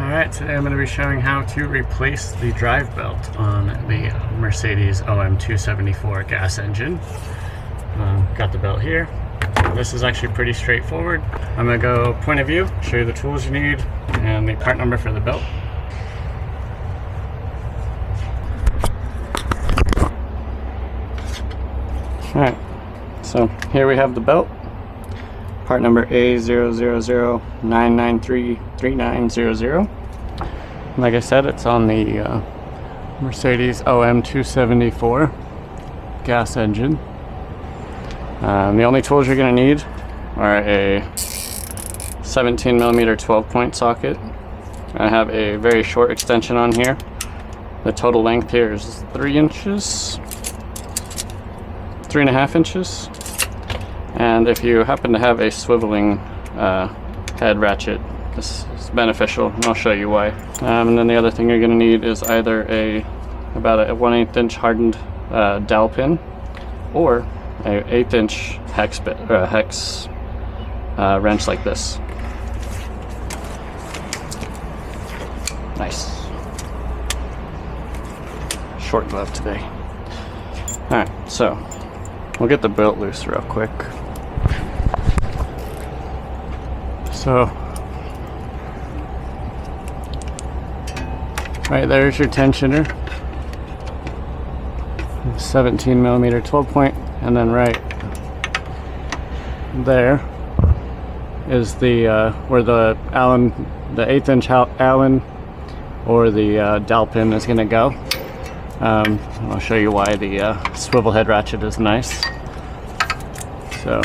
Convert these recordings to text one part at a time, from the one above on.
Alright, today I'm going to be showing how to replace the drive belt on the Mercedes OM274 gas engine. Got the belt here. This is actually pretty straightforward. I'm going to go point of view, show you the tools you need, and the part number for the belt. Alright, so here we have the belt. Part number A000-993-3900. Like I said, it's on the Mercedes OM274 gas engine. The only tools you're going to need are a 17mm 12-point socket. I have a very short extension on here. The total length here is 3.5 inches. And if you happen to have a swiveling head ratchet, this is beneficial, and I'll show you why. And then the other thing you're going to need is either about a 1/8 inch hardened dowel pin, or a 1/8 inch hex wrench like this. Nice. Short glove today. Alright, so we'll get the belt loose real quick. So, right there's your tensioner, 17mm 12-point, and then right there is the where the Allen, the 1/8 inch Allen or the dowel pin is going to go. I'll show you why the swivel head ratchet is nice. So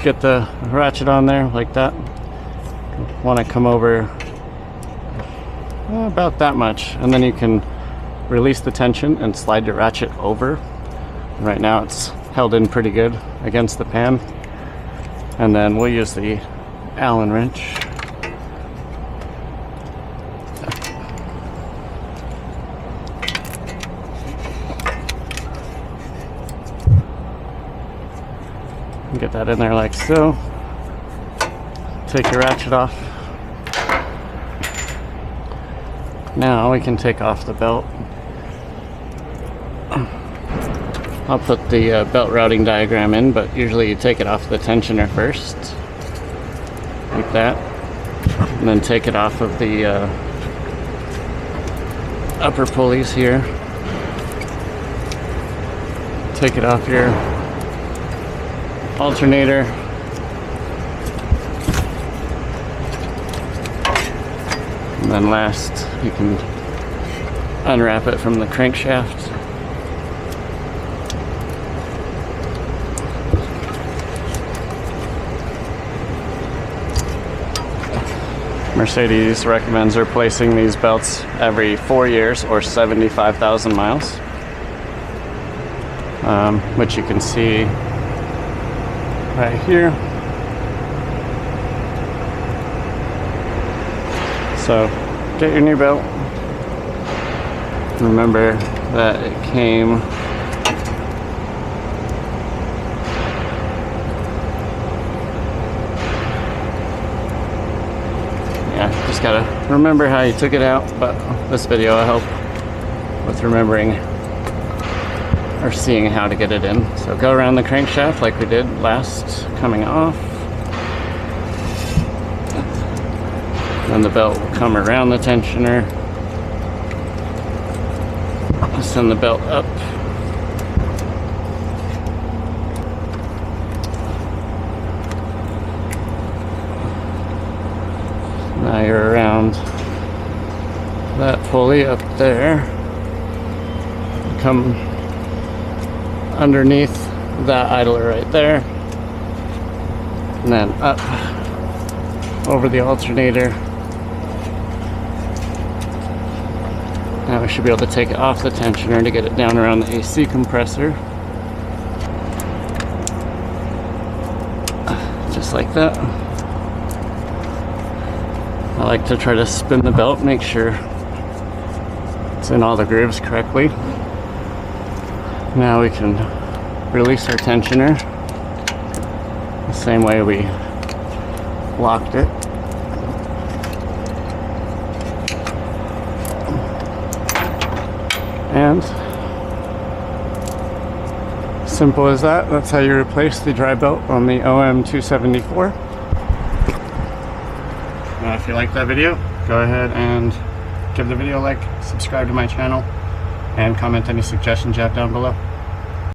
get the ratchet on there like that. Want to come over about that much, and then you can release the tension and slide your ratchet over. Right now it's held in pretty good against the pan, and then we'll use the Allen wrench. Get that in there like so. Take your ratchet off. Now we can take off the belt. I'll put the belt routing diagram in, but usually you take it off the tensioner first, like that, and then take it off of the upper pulleys here. Take it off your alternator. And then last, you can unwrap it from the crankshaft. Mercedes recommends replacing these belts every 4 years or 75,000 miles, which you can see right here. So get your new belt. Remember that it came just gotta remember how you took it out, but this video will help with remembering or seeing how to get it in. So go around the crankshaft like we did last coming off. Then the belt will come around the tensioner. Send the belt up. Now you're around that pulley up there. Come underneath that idler right there, and then up over the alternator. Now we should be able to take it off the tensioner to get it down around the AC compressor. Just like that. I like to try to spin the belt, make sure it's in all the grooves correctly. Now we can release our tensioner the same way we locked it. And simple as that. That's how you replace the dry belt on the OM274. If you like that video, go ahead and give the video a like, subscribe to my channel, and comment any suggestions you have down below.